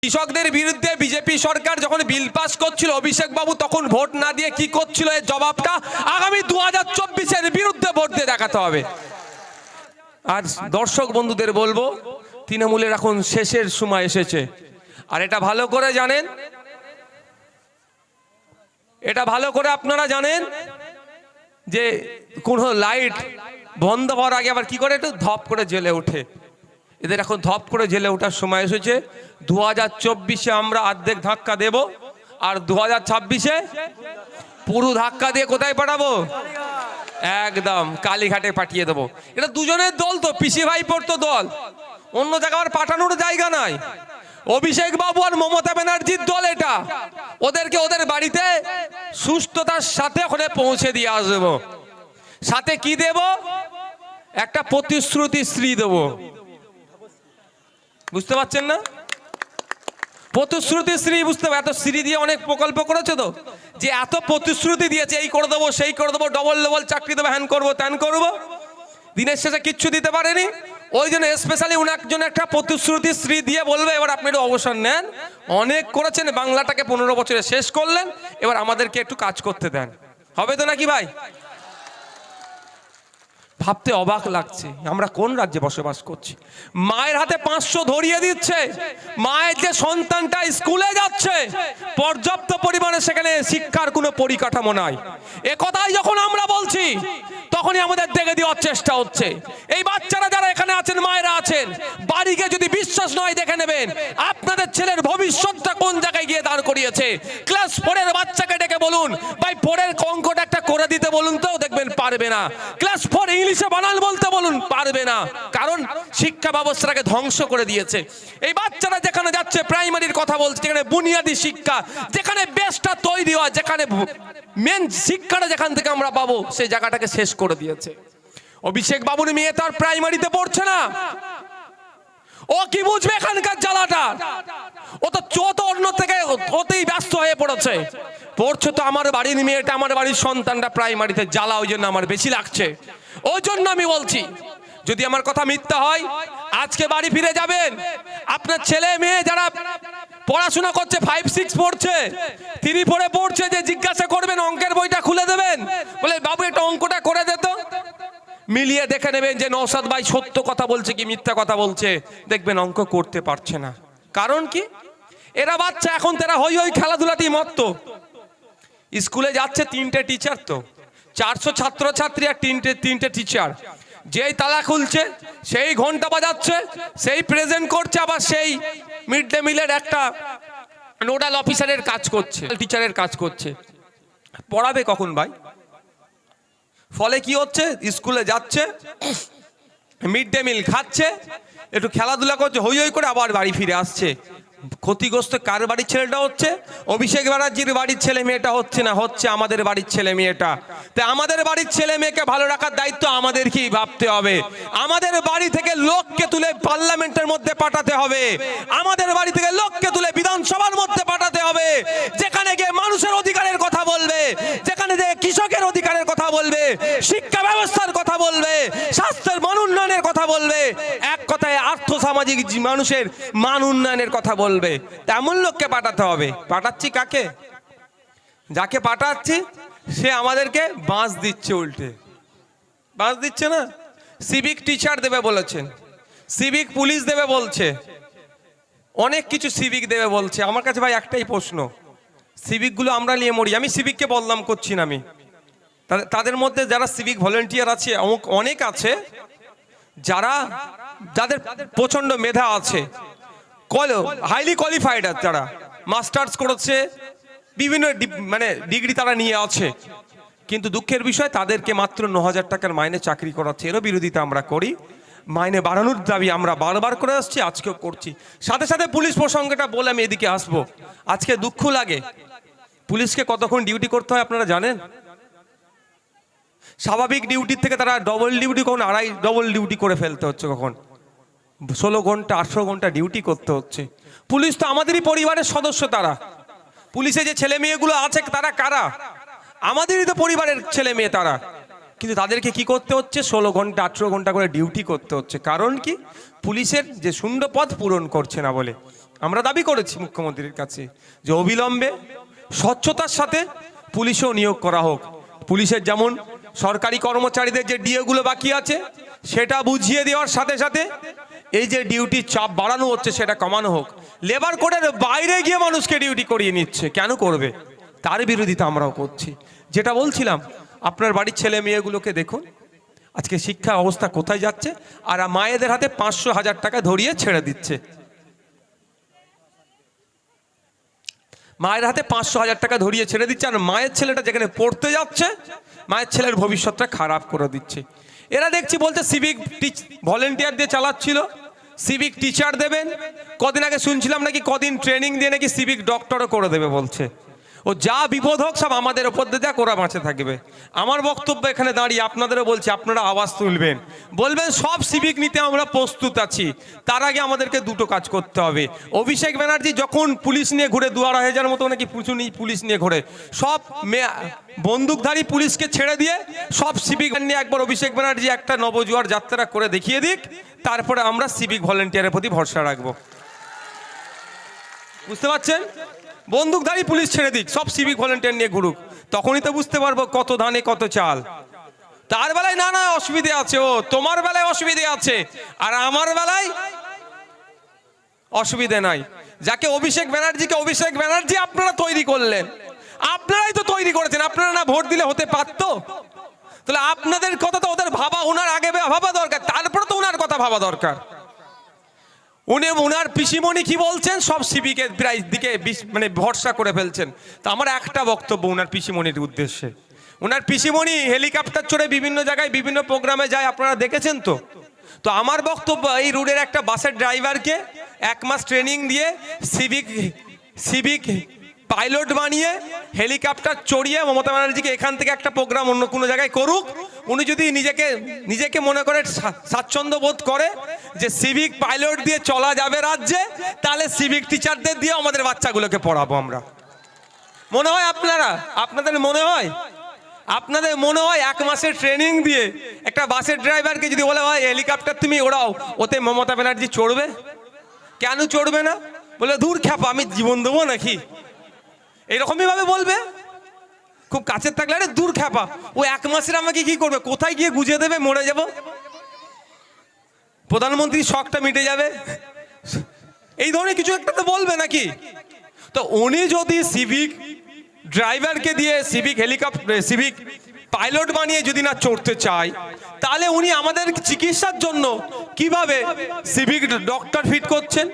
কৃষকদের বিরুদ্ধে বিজেপি সরকার যখন বিল পাস করছিল, অভিষেক বাবু তখন ভোট না দিয়ে কি করছিল, এর জবাবটা আগামী 2024-এর বিরুদ্ধে ভোট দিয়ে দেখাতে হবে। আর দর্শক বন্ধুদের বলবো, তৃণমূলের এখন শেষের সময় এসেছে। আর এটা ভালো করে জানেন, এটা ভালো করে আপনারা জানেন যে কোনো লাইট বন্ধ হওয়ার আগে আবার কি করে একটু ধপ করে জ্বলে ওঠে। এদের এখন ধপ করে জেলে ওঠার সময় এসেছে। 2024-এ আমরা অর্ধেক ধাক্কা দেব, আর 2026-এ পুরো ধাক্কা দিয়ে কোথায় পাঠাবো? একদম কালীঘাটে পাঠিয়ে দেবো। এটা দুজনের দল তো, পিসি ভাইপোর তো দল, অন্য জায়গায় আর পাঠানোর জায়গা নাই। অভিষেক বাবু আর মমতা ব্যানার্জির দল এটা। ওদেরকে ওদের বাড়িতে সুস্থতার সাথে ওখানে পৌঁছে দিয়ে আসবো। সাথে কি দেব? একটা প্রতিশ্রুতি শ্রী দেবো। বুঝতে পারছেন না? প্রতিশ্রুতি শ্রী, বুঝতে পারছেন? এত শ্রী দিয়ে অনেক প্রকল্প করেছে তো, যে এত প্রতিশ্রুতি দিয়েছে, এই করে দেবো, সেই করে দেবো, ডবল ডবল চাকরি দেবো, হ্যান করবো, ত্যান করবো, দিনের শেষে কিচ্ছু দিতে পারেনি। ওই জন্য স্পেশালি উনার জন্য একটা প্রতিশ্রুতি শ্রী দিয়ে বলবে, এবার আপনি একটু অবসর নেন, অনেক করেছেন, বাংলাটাকে 15 বছরে শেষ করলেন, এবার আমাদেরকে একটু কাজ করতে দেন। হবে তো নাকি ভাই? ভাবতে অবাক লাগছে, আমরা কোন রাজ্যে বসবাস করছি? মায়ের হাতে 500 ধরিয়ে দিচ্ছে, মায়ের যে সন্তানটা স্কুলে যাচ্ছে, পর্যাপ্ত পরিমাণে সেখানে শিক্ষার কোনো পরিকাঠামো নাই। একথাই যখন আমরা বলছি, তখনই আমাদের দেখে দেওয়ার চেষ্টা হচ্ছে। এই বাচ্চারা যারা এখানে আছেন, মায়েরা আছেন, বাড়িকে যদি বিশ্বাস নয় দেখে নেবেন আপনাদের ছেলের ভবিষ্যৎটা কোন জায়গায় গিয়ে দাঁড় করিয়েছে। ক্লাস 4-এর বাচ্চাকে ডেকে বলুন, ভাই 4-এর অঙ্কটা একটা করে দিতে বলুন, তো দেখবেন পারবে না। ক্লাস 4 ইংলিশে বানান বলতে বলুন, পারবে না, কারণ শিক্ষা ব্যবস্থাটাকে ধ্বংস করে দিয়েছে। এই বাচ্চারা যেখানে যাচ্ছে, প্রাইমারির কথা বলছে, যেখানে বুনিয়াদী শিক্ষা, যেখানে বেসটা তৈরি হয়, যেখানে মেন শিক্ষাটা যেখান থেকে আমরা পাবো, সেই জায়গাটাকে শেষ করে দিয়েছে। অভিষেক বাবুর মেয়ে তার প্রাইমারিতে পড়ছে না, ও কি বুঝবে এখানকার জ্বালাটা? ও তো অন্য থেকে ওতেই ব্যস্ত হয়ে পড়েছে। পড়ছে তো আমার বাড়ির মেয়েটা, আমার বাড়ির সন্তানটা প্রাইমারিতে, জ্বালা ওই জন্য আমার বেশি লাগছে। ওই জন্য আমি বলছি, যদি আমার কথা মিথ্যা হয়, আজকে বাড়ি ফিরে যাবেন, আপনার ছেলে মেয়ে যারা পড়াশোনা করছে, 5-6 পড়ছে, 3-4 পড়ছে, যে জিজ্ঞাসা করবেন, অঙ্কের বইটা খুলে দেবেন, বলে বাবু একটা অঙ্কটা করে দে তো। মিলিয়ে দেখে নেবেন যে নওশাদ ভাই সত্য কথা বলছে কি মিথ্যা কথা বলছে। দেখবেন অঙ্ক করতে পারছে না। কারণ কি? এরা বাচ্চা, এখন তারা হই হই খেলাধুলাতেই মত্ত। স্কুলে যাচ্ছে 3টে টিচার, তো 400 ছাত্রছাত্রী আর 3টে টিচার। যেই তালা খুলছে, সেই ঘন্টা বাজাচ্ছে, সেই প্রেজেন্ট করছে, আবার সেই মিড ডে মিলের একটা নোডাল অফিসারের কাজ করছে, টিচারের কাজ করছে। পড়াবে কখন ভাই? ফলে কি হচ্ছে? স্কুলে যাচ্ছে, মিড ডে মিল খাচ্ছে, একটু খেলাধুলা করছে, হই হই করে আবার বাড়ি ফিরে আসছে। ক্ষতিগ্রস্ত কার বাড়ির ছেলেটা হচ্ছে? অভিষেক ব্যানার্জির বাড়ির ছেলে মেয়েটা হচ্ছে না, হচ্ছে আমাদের বাড়ির ছেলে মেয়েটা। তাই আমাদের বাড়ির ছেলে মেয়েকে ভালো রাখার দায়িত্ব আমাদেরকেই ভাবতে হবে। আমাদের বাড়ি থেকে লোককে তুলে পার্লামেন্টের মধ্যে পাঠাতে হবে, আমাদের বাড়ি থেকে লোককে তুলে বিধানসভার মধ্যে পাঠাতে হবে, যেখানে গিয়ে মানুষের অধিকারের কথা বলবে, যেখানে যে কৃষকের অধিকারের কথা বলবে, শিক্ষা ব্যবস্থার কথা বলবে, স্বাস্থ্যের মান উন্নয়নের কথা বলবে, এক কথায় আর্থসামাজিক মানুষের মান উন্নয়নের কথা বলবে। তেমন লোককে পাঠাতে হবে। পাঠাচ্ছি কাকে? যাকে পাঠাচ্ছি সে আমাদেরকে বাঁশ দিচ্ছে, উল্টে বাঁশ দিচ্ছে না। সিভিক টিচার দেবে বলেছেন, সিভিক পুলিশ দেবে বলছে, অনেক কিছু সিভিক দেবে বলছে। আমার কাছে ভাই একটাই প্রশ্ন, সিভিকগুলো আমরা নিয়ে মরি। আমি সিভিককে বদনাম করছি না, আমি তাদের মধ্যে যারা সিভিক ভলেন্টিয়ার আছে অনেক আছে, যাদের প্রচন্ড মেধা আছে, হাইলি কোয়ালিফাইড, যারা মাস্টার্স করেছে, বিভিন্ন মানে ডিগ্রি তারা নিয়ে আছে, কিন্তু দুঃখের বিষয় তাদেরকে মাত্র 9,000 টাকার মাইনে চাকরি করাচ্ছে। এরও বিরোধিতা আমরা করি, মাইনে বাড়ানোর দাবি আমরা বারবার করে আসছি, আজকেও করছি। সাথে সাথে পুলিশ প্রসঙ্গটা বলে আমি এদিকে আসবো। আজকে দুঃখ লাগে, পুলিশকে কতক্ষণ ডিউটি করতে হয় আপনারা জানেন? স্বাভাবিক ডিউটির থেকে তারা ডবল ডিউটি, কখন ডবল ডিউটি করে ফেলতে হচ্ছে, কখন 16 ঘন্টা 18 ঘন্টা ডিউটি করতে হচ্ছে। পুলিশ তো আমাদেরই পরিবারের সদস্য। তারা পুলিশে যে ছেলে মেয়েগুলো আছে, তারা কারা? আমাদেরই তো পরিবারের ছেলে মেয়ে তারা। কিন্তু তাদেরকে কি করতে হচ্ছে? 16 ঘন্টা 18 ঘন্টা করে ডিউটি করতে হচ্ছে। কারণ কি? পুলিশের যে শূন্য পদ পূরণ করছে না বলে। আমরা দাবি করেছি মুখ্যমন্ত্রীর কাছে যে অবিলম্বে স্বচ্ছতার সাথে পুলিশও নিয়োগ করা হোক। পুলিশের যেমন সরকারি কর্মচারীদের যে ডিএগুলো বাকি আছে সেটা বুঝিয়ে দেওয়ার সাথে সাথে এই যে ডিউটির চাপ বাড়ানো হচ্ছে সেটা কমানো হোক। লেবার কোডের বাইরে গিয়ে মানুষকে ডিউটি করিয়ে নিচ্ছে, কেন করবে? তার বিরোধিতা আমরাও করছি। যেটা বলছিলাম, আপনার বাড়ির ছেলে মেয়েগুলোকে দেখুন আজকে শিক্ষা অবস্থা কোথায় যাচ্ছে, আর মায়েদের হাতে 500,000 টাকা ধরিয়ে ছেড়ে দিচ্ছে। মায়ের হাতে 500,000 টাকা ধরিয়ে ছেড়ে দিচ্ছে, আর মায়ের ছেলেটা যেখানে পড়তে যাচ্ছে মায়ের ছেলের ভবিষ্যৎটা খারাপ করে দিচ্ছে। এরা দেখছি বলছে সিভিক ভলেন্টিয়ার দিয়ে চালাচ্ছিল, সিভিক টিচার দেবেন, কদিন আগে শুনছিলাম নাকি কদিন ট্রেনিং দিয়ে নাকি সিভিক ডক্টরও করে দেবে বলছে। ও যা বিপদ হোক সব আমাদের ওপর দিয়ে যা করা বাঁচে থাকবে। আমার বক্তব্য এখানে দাঁড়িয়ে আপনাদেরও বলছি, আপনারা আওয়াজ তুলবেন, বলবেন সব সিভিক নিতে আমরা প্রস্তুত আছি। তার আগে আমাদেরকে দুটো কাজ করতে হবে। অভিষেক ব্যানার্জি যখন পুলিশ নিয়ে ঘুরে 2,500 মতো নাকি পুলিশ নিয়ে ঘুরে, সব বন্দুকধারী পুলিশকে ছেড়ে দিয়ে সব সিভিক নিয়ে একবার অভিষেক ব্যানার্জি একটা নবজোয়ার যাত্রা করে দেখিয়ে দিক, তারপরে আমরা সিভিক ভলেন্টিয়ারের প্রতি ভরসা রাখবো। বুঝতে পারছেন? বন্দুকধারী পুলিশ ছেড়ে দিক, সব সিভিক ভলেন্টিয়ার নিয়ে ঘুরুক, তখনই তো বুঝতে পারবো কত ধানে কত চাল। তার বেলায় না না অসুবিধে আছে, ও তোমার বেলায় অসুবিধে আছে আর আমার বেলায় অসুবিধে নাই। যাকে অভিষেক ব্যানার্জি আপনারা তৈরি করলেন, আপনারাই তো তৈরি করেছেন। আপনারা না ভোট দিলে হতে পারতো? তাহলে আপনাদের কথা তো ওদের ভাবা, ওনার আগে ভাবা দরকার, তারপরে তো ওনার কথা ভাবা দরকার। উনার পিসিমণি কি বলছেন, সব সিভিকের দিকে মানে ভরসা করে ফেলছেন। তো আমার একটা বক্তব্য উনার পিসিমণির উদ্দেশ্যে, উনার পিসিমণি হেলিকপ্টার চড়ে বিভিন্ন জায়গায় বিভিন্ন প্রোগ্রামে যায়, আপনারা দেখেছেন তো। তো আমার বক্তব্য, এই রুটের একটা বাসের ড্রাইভারকে 1 মাস ট্রেনিং দিয়ে সিভিক পাইলট বানিয়ে হেলিকপ্টার চড়িয়ে মমতা ব্যানার্জিকে এখান থেকে একটা প্রোগ্রাম অন্য কোনো জায়গায় করুক। উনি যদি নিজেকে মনে করে স্বাচ্ছন্দ্য বোধ করে যে সিভিক পাইলট দিয়ে চলা যাবে রাজ্যে, তাহলে সিভিক টিচারদের দিয়ে আমাদের বাচ্চাগুলোকে পড়াবো আমরা। মনে হয় আপনাদের মনে হয় 1 মাসের ট্রেনিং দিয়ে একটা বাসের ড্রাইভারকে যদি বলে হয় হেলিকপ্টার তুমি ওড়াও, ওতে মমতা ব্যানার্জি চড়বে? কেন চড়বে না? বলে দূর খ্যাপা, আমি জীবন দেবো নাকি? এইরকমই ভাবে বলবে। খুব কাছের থাকলে আরে দূর খ্যাপা, ও 1 মাসের আমাকে কি করবে, কোথায় গিয়ে গুজে দেবে, মরে যাব, প্রধানমন্ত্রী শখটা মিটে যাবে, এই ধরনের কিছু একটা তো বলবে নাকি? তো উনি যদি সিভিক ড্রাইভারকে দিয়ে সিভিক পাইলট বানিয়ে যদি না চড়তে চায়, তাহলে উনি আমাদের চিকিৎসার জন্য কিভাবে সিভিক ডক্টর ফিট করছেন,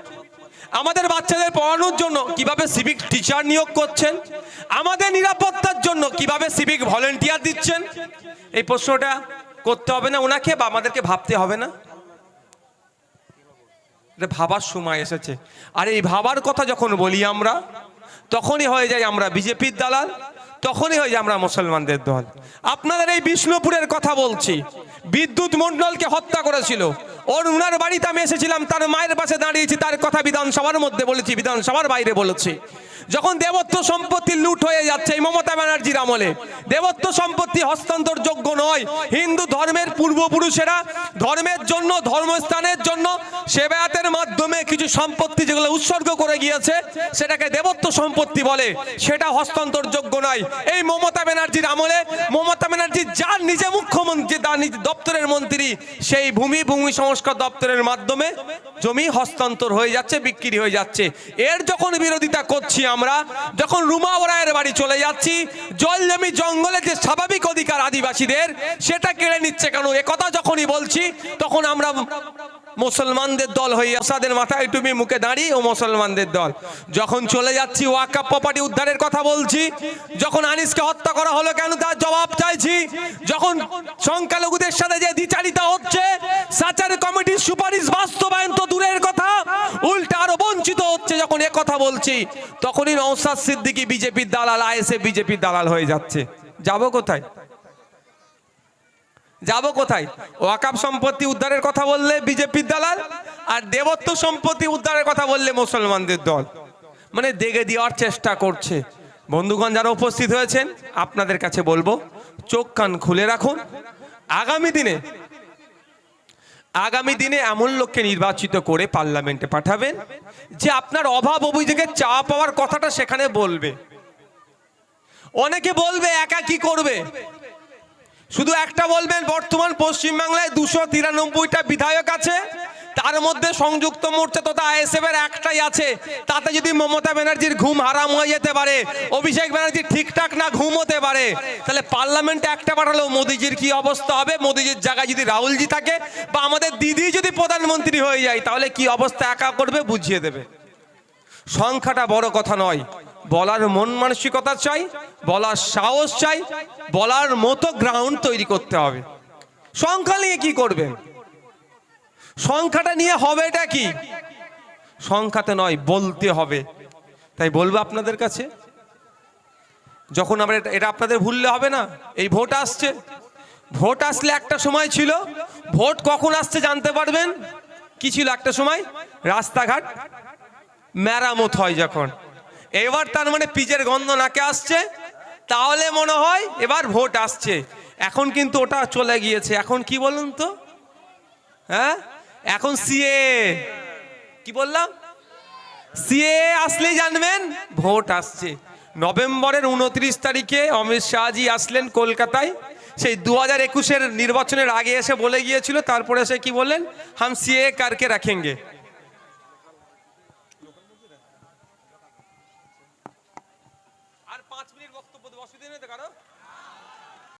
আমাদের বাচ্চাদের পড়ানোর জন্য কিভাবে সিভিক টিচার নিয়োগ করছেন, আমাদের নিরাপত্তার জন্য কিভাবে সিভিক ভলেন্টিয়ার দিচ্ছেন? এই প্রশ্নটা করতে হবে না ওনাকে, বা আমাদেরকে ভাবতে হবে না? ভাবার সময় এসেছে। আর এই ভাবার কথা যখন বলি আমরা, তখনই হয়ে যায় আমরা বিজেপির দালাল, তখনই হয়ে যায় আমরা মুসলমানদের দল। আপনাদের এই বিষ্ণুপুরের কথা বলছি, বিদ্যুৎ মণ্ডলকে হত্যা করেছিল, ওনার বাড়িতে আমি এসেছিলাম, তার মায়ের পাশে দাঁড়িয়েছি, তার কথা বিধানসভার মধ্যে বলেছি, বিধানসভার বাইরে বলেছি। যখন দেবত্ব সম্পত্তি লুট হয়ে যাচ্ছে এই মমতা ব্যানার্জির আমলে, দেবত্ব সম্পত্তি হস্তান্তর যোগ্য নয়, হিন্দু ধর্মের পূর্বপুরুষেরা ধর্মের জন্য, ধর্মস্থানের জন্য সেবায়াতের মাধ্যমে কিছু সম্পত্তি যেগুলো উৎসর্গ করে গিয়েছে সেটাকে দেবত্ব সম্পত্তি বলে, সেটা হস্তান্তর যোগ্য নয়। এই মমতা ব্যানার্জির আমলে মমতা ব্যানার্জি যার নিজে মুখ্যমন্ত্রী, তার নিজ দপ্তরের মন্ত্রী, সেই ভূমি সংস্কার দপ্তরের মাধ্যমে জমি হস্তান্তর হয়ে যাচ্ছে, বিক্রি হয়ে যাচ্ছে। এর যখন বিরোধিতা করছি আমরা, যখন রুমা ওরায়ের বাড়ি চলে যাচ্ছি, জল জমি জঙ্গলের যে স্বাভাবিক অধিকার আদিবাসীদের, সেটা কেড়ে নিচ্ছে কেন, একথা যখনই বলছি, তখন আমরা মুসলমানদের দল হয়ে আসাদের মাথায় টুপি মুখে দাঁড়িয়ে ও মুসলমানদের দল। যখন চলে যাচ্ছি ওয়াকফ প্রপার্টি উদ্ধারের কথা বলছি, যখন আনিসকে হত্যা করা হলো কেন তার জবাব চাইছি, যখন সংখ্যালঘুদের সাথে যে দ্বিচারিতা হচ্ছে, সাচার কমিটির সুপারিশ বাস্তবায়ন তো দূরের কথা, উল্টা আরো বঞ্চিত হচ্ছে, যখন এ কথা বলছি, তখনই নওশাদ সিদ্দিকী বিজেপির দালাল, আইএসএ বিজেপির দালাল হয়ে যাচ্ছে। যাবো কোথায়? ওয়াকফ সম্পত্তি উদ্ধারের কথা বললে বিজেপির দালাল, আর দেবত্ব সম্পত্তি উদ্ধারের কথা বললে মুসলমানদের দল। মানে দেগে দেওয়ার চেষ্টা করছে। বন্ধুগণ যারা উপস্থিত হয়েছেন, আপনাদের কাছে বলবো চোখ কান খুলে রাখুন। আগামী দিনে এমন লোককে নির্বাচিত করে পার্লামেন্টে পাঠাবেন যে আপনার অভাব অভিযোগের চা পাওয়ার কথাটা সেখানে বলবে। অনেকে বলবে একা কি করবে, শুধু একটা বলবেন বর্তমান পশ্চিমবাংলায় 293টা বিধায়ক আছে, তার মধ্যে সংযুক্ত মোর্চা তথা আইএসএফ এর একটাই আছে, তাতে যদি মমতা ব্যানার্জির ঘুম হারাম হয়ে যেতে পারে, অভিষেক ব্যানার্জি ঠিকঠাক না ঘুম হতে পারে, তাহলে পার্লামেন্টে একটা পাঠালেও মোদিজির কি অবস্থা হবে? মোদিজির জায়গায় যদি রাহুলজি থাকে বা আমাদের দিদি যদি প্রধানমন্ত্রী হয়ে যায়, তাহলে কি অবস্থা একা করবে বুঝিয়ে দেবে। সংখ্যাটা বড় কথা নয়, বলার মন মানসিকতা চাই, বলার সাহস চাই, বলার মতো গ্রাউন্ড তৈরি করতে হবে। সংখ্যা নিয়ে কি করবেন? সংখ্যাটা নিয়ে হবেটা কি? সংখ্যাতে নয়, বলতে হবে। তাই বলবো আপনাদের কাছে, যখন আমরা এটা আপনাদের ভুললে হবে না। এই ভোট আসছে, ভোট আসলে একটা সময় ছিল, ভোট কখন আসছে জানতে পারবেন কি ছিল একটা সময়? রাস্তাঘাট মেরামত হয় যখন। এবার তার মানে পিচের গন্ধ নাকে আসছে, তাহলে মনে হয় এবার ভোট আসছে। এখন কিন্তু ওটা চলে গিয়েছে। এখন কি বলুন তো? হ্যাঁ, এখন সিএ, কি বললাম? সিএ আসলেই জানবেন ভোট আসছে। নভেম্বরের 29 তারিখে অমিত শাহজি আসলেন কলকাতায়, সেই 2021-এর নির্বাচনের আগে এসে বলে গিয়েছিল, তারপরে এসে কি বললেন? হাম সিএ কারকে রাখেঙ্গে।